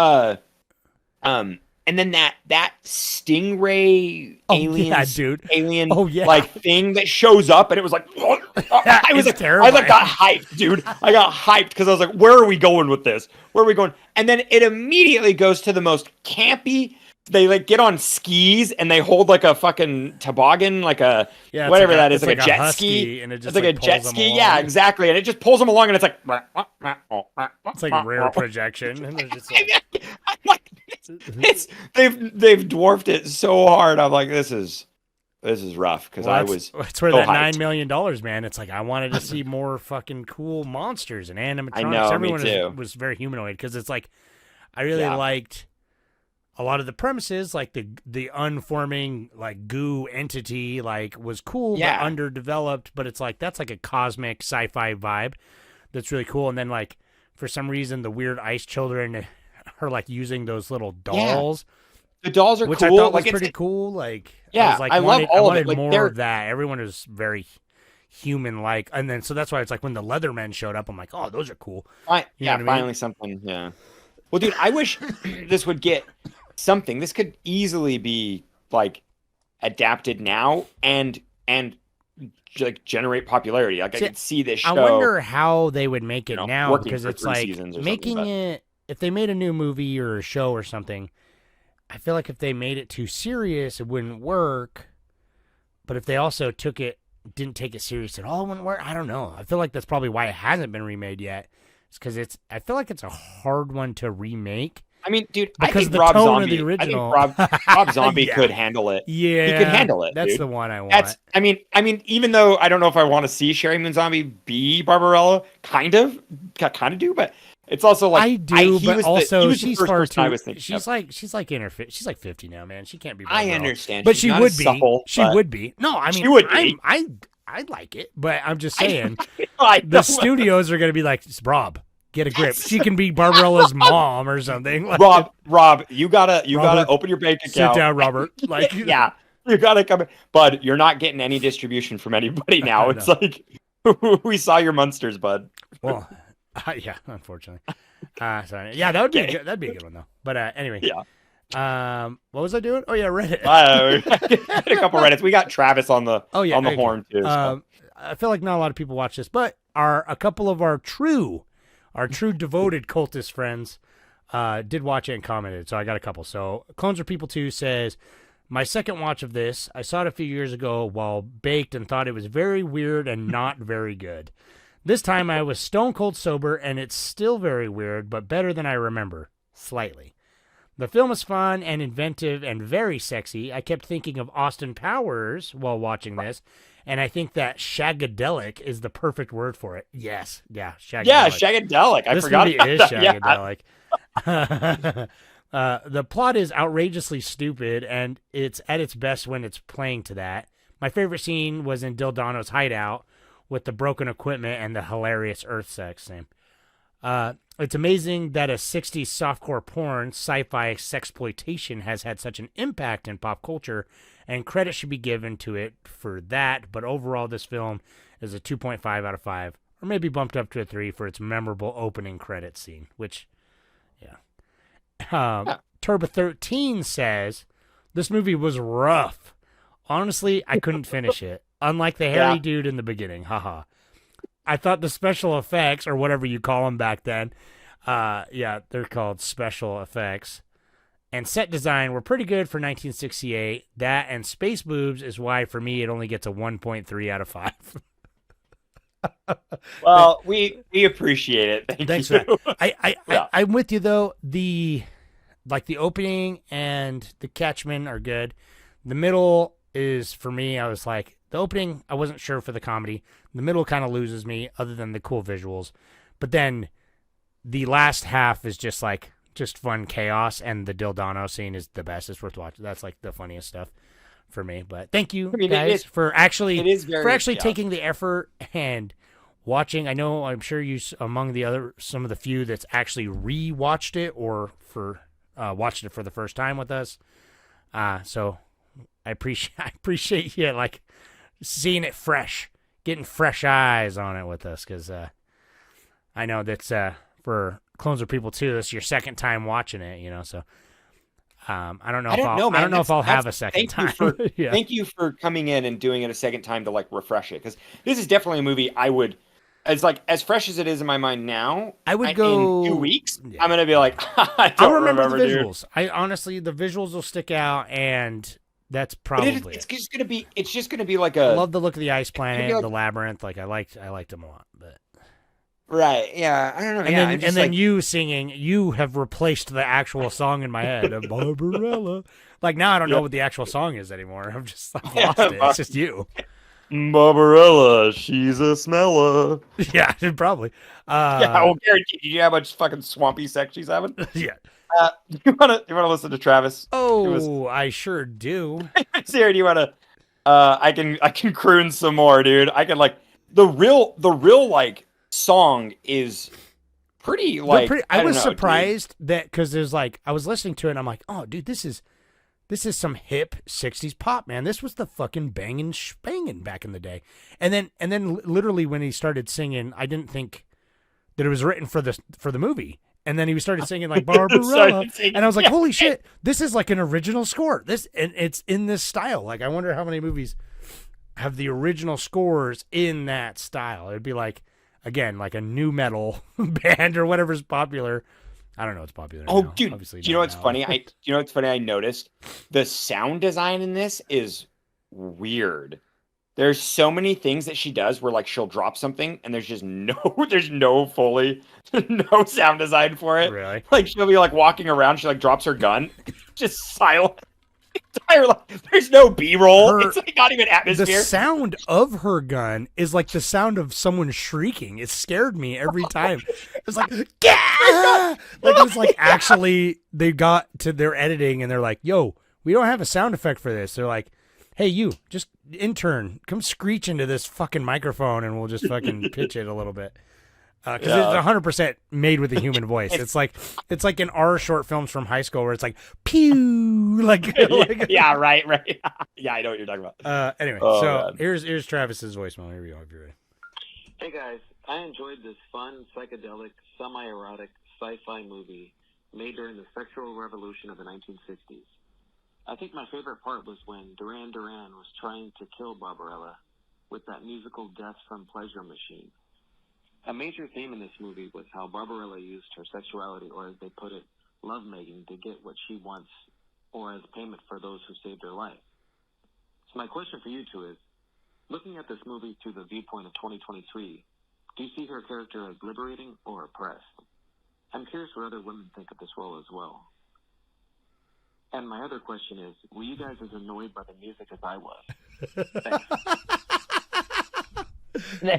that stingray alien, yeah, dude. alien, Oh, yeah. like thing that shows up, and it was like, I was It's like, terrifying. I like got hyped, dude. I got hyped because I was like, where are we going with this? Where are we going? And then it immediately goes to the most campy. They like get on skis and they hold like a fucking toboggan, like a Yeah, it's whatever like that is, it's like a like jet husky, ski, and it just, it's like like, a jet pulls them ski. Yeah, along. exactly. And it just pulls them along, and it's like It's like rare projection, and they're just like, I'm like, they've dwarfed it so hard. I'm like, this is rough because I was. That's where so that hyped. $9 million, man. It's like I wanted to see more fucking cool monsters and animatronics. I know, me Everyone too. was very humanoid because it's like I really Yeah. liked a lot of the premises, like the unforming like goo entity, like was cool Yeah. but underdeveloped. But it's like that's like a cosmic sci-fi vibe that's really cool. And then like for some reason the weird ice children are like using those little dolls. The dolls are Which cool. I thought was like, pretty cool. Like, Yeah, I was like, I love wanted, all I of wanted it. Like, more they're- of that. Everyone is very human-like, and then so that's why it's like when the Leathermen showed up, I'm like, oh, those are cool. You know yeah, what I mean? finally something. Yeah. Well, dude, I wish this would get something. This could easily be like adapted now and like generate popularity. Like See, I could see this show. I wonder how they would make it know, now working because for it's 3 like seasons or making something, it. If they made a new movie or a show or something, I feel like if they made it too serious, it wouldn't work. But if they also didn't take it serious at all, it wouldn't work. I don't know. I feel like that's probably why it hasn't been remade yet. It's because I feel like it's a hard one to remake. I mean, dude, Because I think the Rob tone Zombie. of the original. I think Rob Zombie Yeah. could handle it. Yeah, he could handle it. That's dude. the one I want. That's. I mean, even though I don't know if I want to see Sherry Moon Zombie be Barbarella, kind of do, but it's also like I do, he but was also he was the she's first far person I too. was thinking She's of. like she's like 50 now, man. She can't be. I Barbarella. understand, but she's she not would as be. supple, She but- would be. No, I mean, She would be. I'd like it, but I'm just saying I the know. studios are going to be like, Rob, get a grip. She can be Barbarella's mom or something. Like, Rob, you gotta Robert, open your bank account. sit down, Robert. Like, Yeah, you gotta come in. Bud, you're not getting any distribution from anybody now. I It's like we saw your monsters, bud. Well, yeah, unfortunately. Sorry. Yeah, that would be that'd be a good one though. But anyway, Yeah. What was I doing? Oh yeah, Reddit. Get a couple Reddits. We got Travis on the Oh yeah, on the thank you. horn too. So. I feel like not a lot of people watch this, but a couple of our true devoted cultist friends did watch it and commented. So I got a couple. So Clones Are People 2 says, my second watch of this, I saw it a few years ago while baked and thought it was very weird and not very good. This time I was stone cold sober and it's still very weird, but better than I remember, slightly. The film is fun and inventive and very sexy. I kept thinking of Austin Powers while watching this, and I think that shagadelic is the perfect word for it. Yes, yeah, shagadelic. Yeah, shagadelic. I This forgot movie about is that. shagadelic. The plot is outrageously stupid, and it's at its best when it's playing to that. My favorite scene was in Dildano's hideout with the broken equipment and the hilarious earth sex scene. It's amazing that a 60s softcore porn, sci-fi sexploitation has had such an impact in pop culture, and credit should be given to it for that, but overall this film is a 2.5 out of 5, or maybe bumped up to a 3 for its memorable opening credit scene, which, yeah. Turbo13 says, this movie was rough. Honestly, I couldn't finish it, unlike the hairy dude in the beginning, haha. I thought the special effects, or whatever you call them back then, they're called special effects, and set design were pretty good for 1968. That and space boobs is why, for me, it only gets a 1.3 out of 5. Well, we appreciate it. Thanks you. for that. I'm with you, though. The opening and the Catchman are good. The middle is, for me, I was like, the opening, I wasn't sure for the comedy. The middle kind of loses me, other than the cool visuals. But then the last half is just fun chaos, and the Dildano scene is the best. It's worth watching. That's like the funniest stuff for me. But thank you, guys, for actually taking the effort and watching. I'm sure you among some of the few that's actually rewatched it or watched it for the first time with us. So I appreciate you like seeing it fresh, getting fresh eyes on it with us, because I know that's for Clones Are People too. This is your second time watching it, So I don't know if I'll have a second time. Thank you for coming in and doing it a second time to like refresh it, because this is definitely a movie I would. As fresh as it is in my mind now, I would go in 2 weeks. Yeah. I'm gonna be like, I'll remember the dude. visuals. The visuals will stick out, and that's probably it's just gonna be like a. I love the look of the ice planet, like- the labyrinth. Like I liked them a lot, but Right? Yeah, I don't know. and then you singing, you have replaced the actual song in my head of Barbarella. Like now, I don't know what the actual song is anymore. I've just lost it. It's just you. Barbarella, she's a smeller. Yeah, probably. Yeah, well, guarantee. Do you know how much fucking swampy sex she's having? Yeah. You wanna listen to Travis? Oh, I sure do. Sarah, do you wanna? I can croon some more, dude. I can like the real like song is pretty like. I was surprised that because there's like I was listening to it and I'm like, oh, dude, this is some hip 60s pop, man. This was the fucking banging spangin' back in the day. And then literally when he started singing, I didn't think that it was written for the movie. And then he started singing like Barbarella, and I was like, holy shit, this is like an original score. And it's in this style. Like I wonder how many movies have the original scores in that style. It'd be like, again, like a new metal band or whatever's popular. I don't know what's popular. Oh, now. dude, Obviously do you know not what's now. funny? I noticed the sound design in this is weird. there's so many things that she does where like she'll drop something and there's just there's no Foley, no sound design for it. Really? Like she'll be like walking around, she like drops her gun, just silent. There's no B-roll. It's like not even atmosphere. The sound of her gun is like the sound of someone shrieking. It scared me every time. It's like, yeah! Like it's like actually they got to their editing and they're like, yo, we don't have a sound effect for this. They're like, hey, you, just intern, come screech into this fucking microphone and we'll just fucking pitch it a little bit. Because it's 100% made with a human voice. It's like in our short films from high school where it's like pew, like yeah, right. Yeah, I know what you're talking about. Anyway, God. here's Travis's voicemail. Here we go. If you're ready. Hey guys, I enjoyed this fun, psychedelic, semi-erotic sci-fi movie made during the sexual revolution of the 1960s. I think my favorite part was when Duran Duran was trying to kill Barbarella with that musical Death from Pleasure machine. A major theme in this movie was how Barbarella used her sexuality, or as they put it, lovemaking, to get what she wants, or as payment for those who saved her life. So my question for you two is, looking at this movie through the viewpoint of 2023, do you see her character as liberating or oppressed? I'm curious what other women think of this role as well. And my other question is, were you guys as annoyed by the music as I was? Thanks.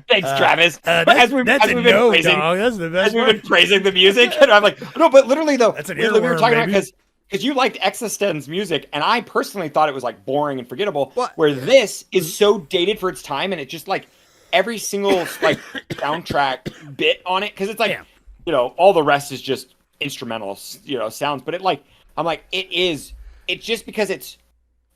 Thanks, Travis. That's a no, dog. That's the best. As we've been praising the music, and I'm like, no, but literally though, That's an we were earworm, talking about baby. because you liked Existen's music, and I personally thought it was like boring and forgettable. What? Where this is so dated for its time, and it just like every single like soundtrack bit on it, because it's like, you know, all the rest is just instrumental, you know, sounds. But it like, I'm like, it's just because it's.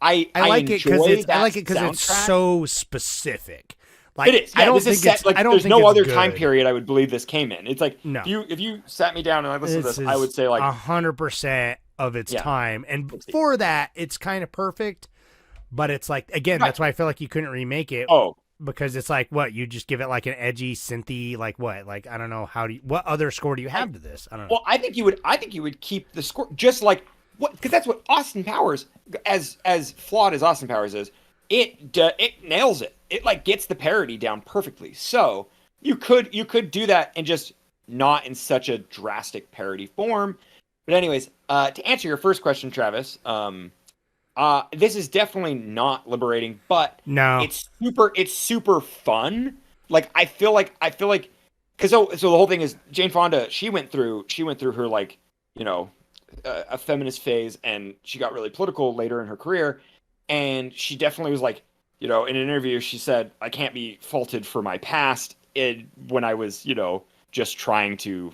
I like it because it's soundtrack. so specific. Like, It is. Yeah, I don't this think is set, it's. like, I don't there's think no it's other good. time period I would believe this came in. It's like No. if you sat me down and I listened to this, I would say like 100% of its Yeah. time, and for that, it's kind of perfect. But it's like again, that's why I feel like you couldn't remake it. Oh, Because it's like what you just give it like an edgy synthy, like what, like I don't know what other score do you have to this? I don't know. well, I think you would keep the score just like what, because that's what Austin Powers, as flawed as Austin Powers is, it nails it. It like gets the parody down perfectly. So you could do that and just not in such a drastic parody form. But anyways, to answer your first question, Travis, this is definitely not liberating, but No. it's super fun. Like I feel like because so the whole thing is Jane Fonda, she went through her like, you know, a feminist phase, and she got really political later in her career, and she definitely was like, you know, in an interview she said, I can't be faulted for my past when I was, you know, just trying to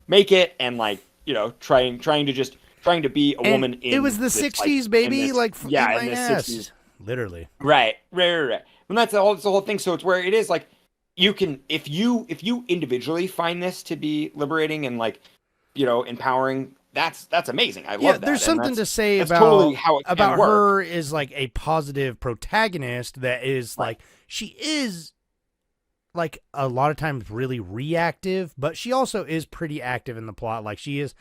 make it, and like, you know, trying to be a woman in it was the this, 60s, like, baby, in this, like yeah, in in the ass. 60s. Literally. Right. And that's the whole thing. So it's where it is like you can, if you individually find this to be liberating and like, you know, empowering, that's amazing. I love that. There's And something to say that's about totally how it can about work. her is like a positive protagonist that is like she is like a lot of times really reactive, but she also is pretty active in the plot. Like she is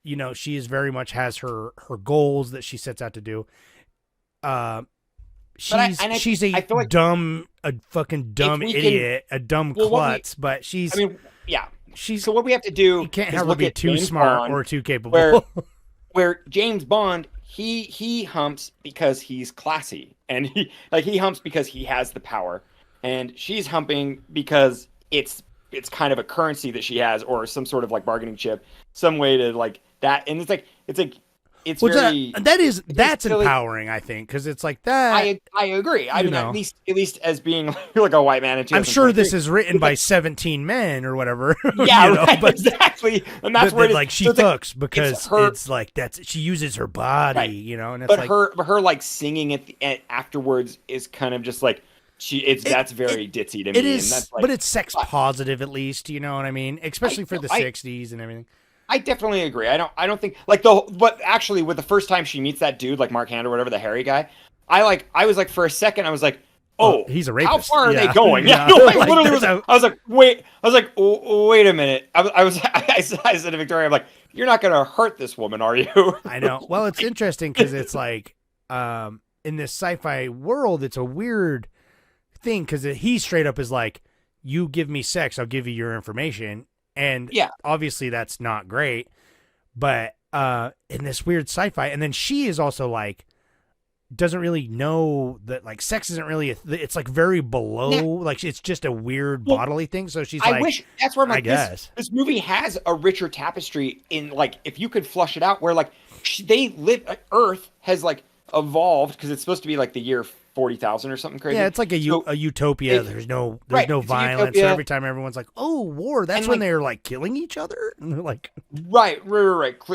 you know, she is very much has her goals that she sets out to do. She's a feel like fucking dumb if we idiot, a dumb klutz, but she's so what we have to do you can't is have her look be at too James smart Bond, or too capable. where James Bond, he humps because he's classy, and he humps because he has the power, and she's humping because it's kind of a currency that she has, or some sort of like bargaining chip, some way to like that, and it's Well, very that's silly. empowering, I think, because it's like that. I agree. I mean, know. at least as being like a white man in I'm sure this 2023. is written by 17 men or whatever. Yeah, you know, right, but, exactly. And that's but where it is. like she So it's fucks because her- it's like she uses her body, Right. you know, and it's but like her like singing at afterwards is kind of just like that's very ditzy to me. it is, and that's like, but it's sex positive at least, you know what I mean? Especially for the 60s and everything. I definitely agree. I don't think like but actually with the first time she meets that dude like Mark Hand or whatever, the hairy guy, I was like for a second I was like, oh, he's a how rapist. far are Yeah. they going? Yeah. Yeah, no, I Like, literally was. that's I was like, wait. I was like, wait a minute. I said to Victoria, I'm like, you're not gonna hurt this woman, are you? I know. Well, it's interesting because it's like in this sci-fi world, it's a weird thing because he straight up is like, you give me sex, I'll give you your information. And obviously that's not great. But in this weird sci-fi, and then she is also like, doesn't really know that like sex isn't really it's like very below, like it's just a weird bodily thing. So she's like, I wish that's where I'm like, I guess this movie has a richer tapestry in like, if you could flush it out where like they live, Earth has like evolved because it's supposed to be like the year 40,000 or something crazy. Yeah, it's like a utopia. There's no violence. So every time everyone's like, "Oh, war!" That's when they're like killing each other. And they're like, right.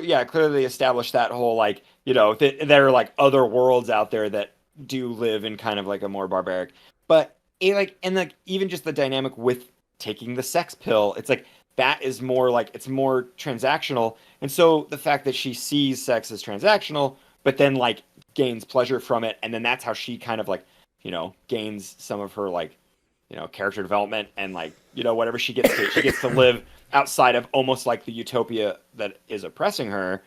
Yeah, clearly established that whole like, you know, there are like other worlds out there that do live in kind of like a more barbaric. But even just the dynamic with taking the sex pill, it's like that is more like it's more transactional. And so the fact that she sees sex as transactional, but then like gains pleasure from it, and then that's how she kind of like, you know, gains some of her like, you know, character development and like, you know, whatever she gets to live outside of almost like the utopia that is oppressing her.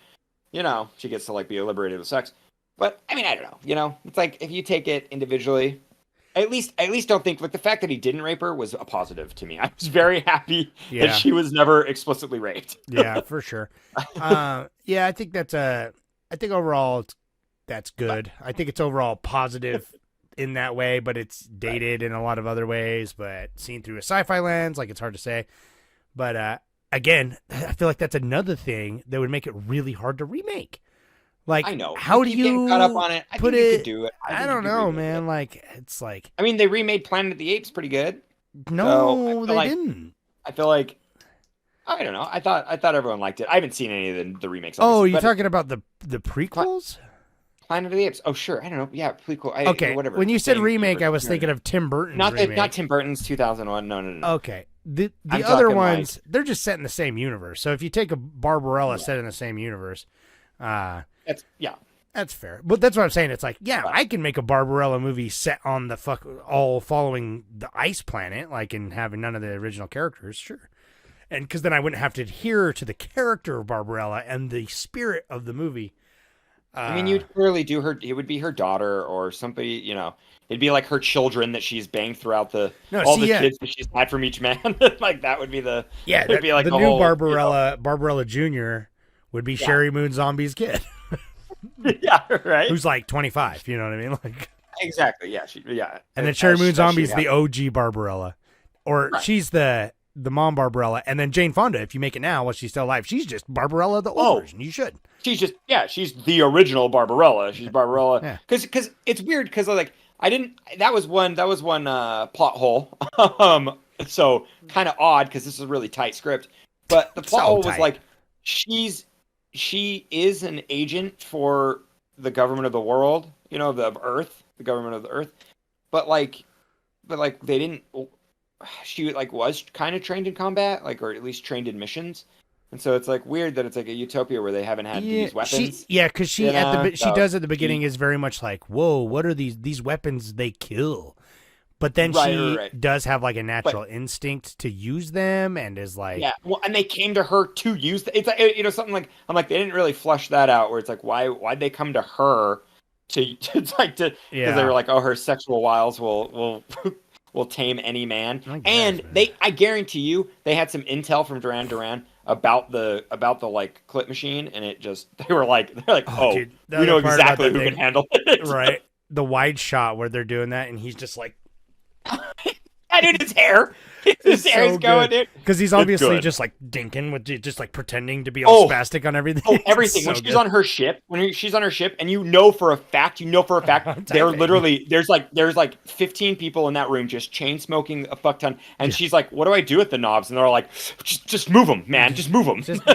You know, she gets to like be liberated with sex. But I mean, I don't know, you know, it's like if you take it individually, at least don't think like the fact that he didn't rape her was a positive to me. I was very happy that she was never explicitly raped. Yeah, for sure. Yeah, I think overall that's good. I think it's overall positive in that way, but it's dated in a lot of other ways, but seen through a sci-fi lens, like it's hard to say. But again, I feel like that's another thing that would make it really hard to remake. Like, I know. How do you cut up on it? I put think it? You could do it. I don't know, man. Like, it's like, I mean, they remade Planet of the Apes pretty good. No, they didn't. I feel like, I don't know. I thought everyone liked it. I haven't seen any of the remakes. Oh, you're talking about the prequels? Planet of the Apes. Oh, sure. I don't know. Yeah, prequel. Okay. Whatever. When you said remake, I was thinking of Tim Burton's remake. Not Tim Burton's 2001. No. Okay. The other ones, they're just set in the same universe. So if you take a Barbarella set in the same universe, that's fair. But that's what I'm saying. It's like, I can make a Barbarella movie set on all following the ice planet, like, and having none of the original characters, sure. And because then I wouldn't have to adhere to the character of Barbarella and the spirit of the movie. I mean, you'd clearly do her. It would be her daughter or somebody. You know, it'd be like her children that she's banged throughout the kids that she's had from each man. Like that would be the It'd be like the new whole, Barbarella. You know, Barbarella Jr. would be Sherry Moon Zombie's kid. Yeah, right. Who's like 25. You know what I mean? Like exactly. Yeah. And then Sherry Moon Zombie's the OG Barbarella, or she's the mom Barbarella, and then Jane Fonda, if you make it now while she's still alive, she's just Barbarella, the old version. You should. She's just she's the original Barbarella. She's Barbarella. Because it's weird because like that was one plot hole. So kind of odd because this is a really tight script. But the plot hole was like she is an agent for the government of the world, you know, the government of the Earth. But they didn't. She like was kind of trained in combat, like, or at least trained in missions, and so it's like weird that it's like a utopia where they haven't had these weapons. Because she does at the beginning is very much like, whoa, what are these weapons? They kill, but then she does have like a natural instinct to use them, and is like, and they came to her to use. It's like, you know, something like I'm like they didn't really flush that out. Where it's like why'd they come to her because they were like, oh, her sexual wiles will tame any man. And I guarantee you they had some intel from Duran Duran about the like clip machine, and they're like dude, we know exactly who can handle it. Right. The wide shot where they're doing that and he's just like dude, his hair. His hair's so going, dude. Because he's obviously just like dinking with just like pretending to be all spastic on everything. Oh, everything. When she's on her ship, and you know for a fact, they're literally there's like 15 people in that room just chain smoking a fuck ton, and she's like, "What do I do with the knobs?" And they're like, "Just move them, man. Just move them. Just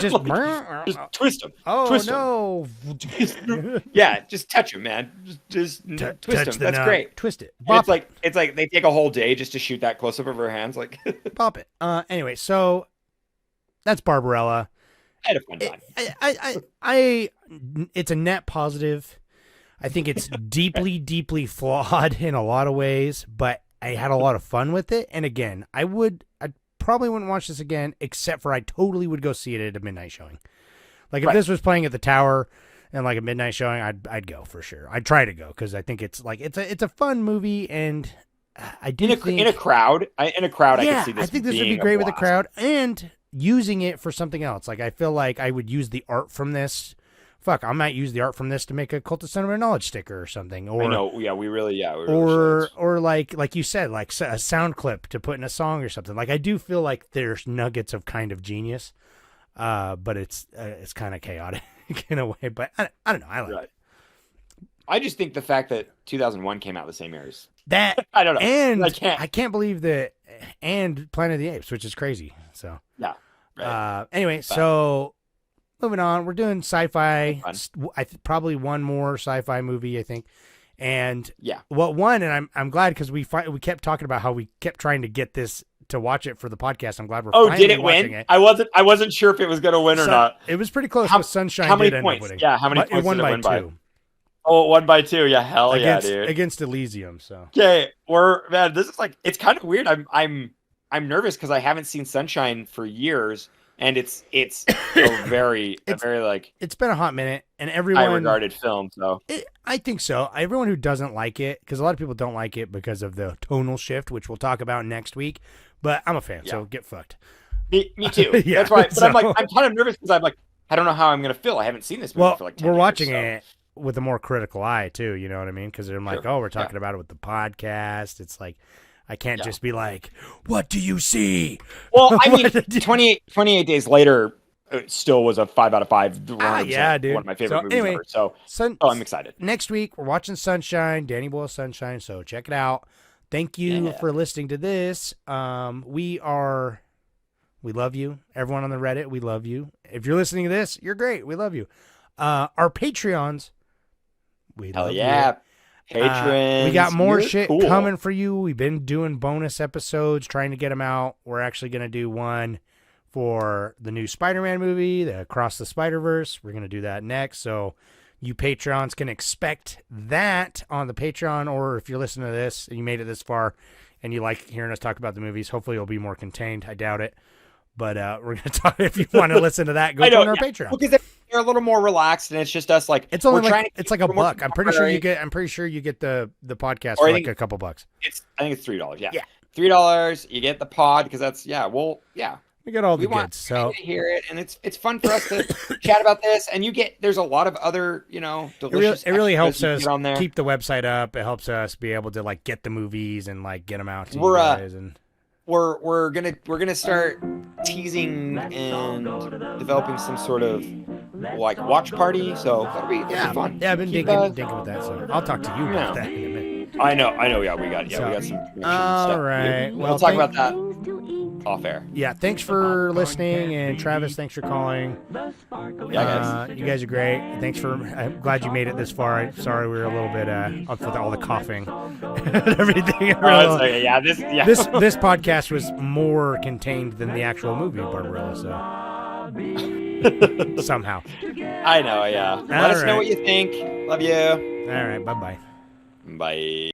twist them. Oh twist no! Just touch them, man. Just twist them. That's great. Twist it. It's like they take a whole day just to shoot that close up of her hands, like. Pop it. Anyway, so that's Barbarella. I had a fun time. It's a net positive. I think it's deeply, deeply flawed in a lot of ways, but I had a lot of fun with it. And again, I probably wouldn't watch this again, except for I totally would go see it at a midnight showing. Like if this was playing at the Tower and like a midnight showing, I'd go for sure. I'd try to go because I think it's like it's a fun movie, and I do think in a crowd, I could see this. I think this would being be great with a blast. crowd and using it for something else. Like I feel like I would use the art from this. Fuck, I might use the art from this to make a Cult of Cinema Knowledge sticker or something. Or I know, we really or should. or like you said, like a sound clip to put in a song or something. Like I do feel like there's nuggets of kind of genius, but it's kind of chaotic in a way. But I don't know. I like it. I just think the fact that 2001 came out the same year is That I don't know. and I can't believe that, and Planet of the Apes, which is crazy. So yeah. Right. Anyway, so moving on, we're doing sci-fi. Probably one more sci-fi movie, I think. And and I'm glad because we kept talking about how we kept trying to get this to watch it for the podcast. I'm glad we're finally did it watching win? it. I wasn't sure if it was going to win or not. It was pretty close. But Sunshine how many did points? end up winning. Yeah, how many points it won did it by win 2. by? Oh, it won by 2. Yeah, hell yeah, dude. Against Elysium. So okay, this is like it's kind of weird. I'm nervous because I haven't seen Sunshine for years, and it's a very like it's been a hot minute, and everyone high regarded film. So I think so. Everyone who doesn't like it, because a lot of people don't like it because of the tonal shift, which we'll talk about next week. But I'm a fan, so get fucked. Me too. That's why. But I'm kind of nervous because I'm like, I don't know how I'm gonna feel. I haven't seen this movie for like 10 we're years, watching so. it with a more critical eye too. You know what I mean? Because I'm like, we're talking about it with the podcast. It's like I can't just be like, what do you see? Well, I mean, 28 days later. It still was a 5 out of 5. Yeah, dude. One of my favorite movies ever. So, I'm excited. Next week, we're watching Sunshine, Danny Boyle's Sunshine. So check it out. Thank you for listening to this. We love you. Everyone on the Reddit, we love you. If you're listening to this, you're great. We love you. Our Patreons, we love you. Patrons. We got more You're shit cool. coming for you. We've been doing bonus episodes, trying to get them out. We're actually going to do one for the new Spider-Man movie, the Across the Spider-Verse. We're going to do that next. So you Patrons can expect that on the Patreon, or if you're listening to this and you made it this far and you like hearing us talk about the movies, hopefully it'll be more contained. I doubt it. But we're going to talk. If you want to listen to that, go join our Patreon. Because they're a little more relaxed, and it's just us. Like it's only it's like a buck. I'm pretty sure you get the podcast for like a couple bucks. I think it's $3. Yeah. $3. You get the pod because that's We got all the goods. So to hear it, and it's fun for us to chat about this. And there's a lot of other delicious. It really helps us on there. keep the website up. It helps us be able to like get the movies and like get them out to you guys. And we're gonna start teasing and developing some sort of like watch party. So that'll be fun. Yeah, I've been dinking with that. So I'll talk to you about that in a minute. I know. Yeah, we got some. All right. We'll talk about that off air. Yeah, thanks for listening, and Travis, thanks for calling. Yeah, guys. You guys are great. I'm glad you made it this far. I'm sorry we were a little bit up with all the coughing and everything. This podcast was more contained than the actual movie Barbarella, so somehow. I know, yeah. Let us know what you think. Love you. All right, bye-bye. Bye.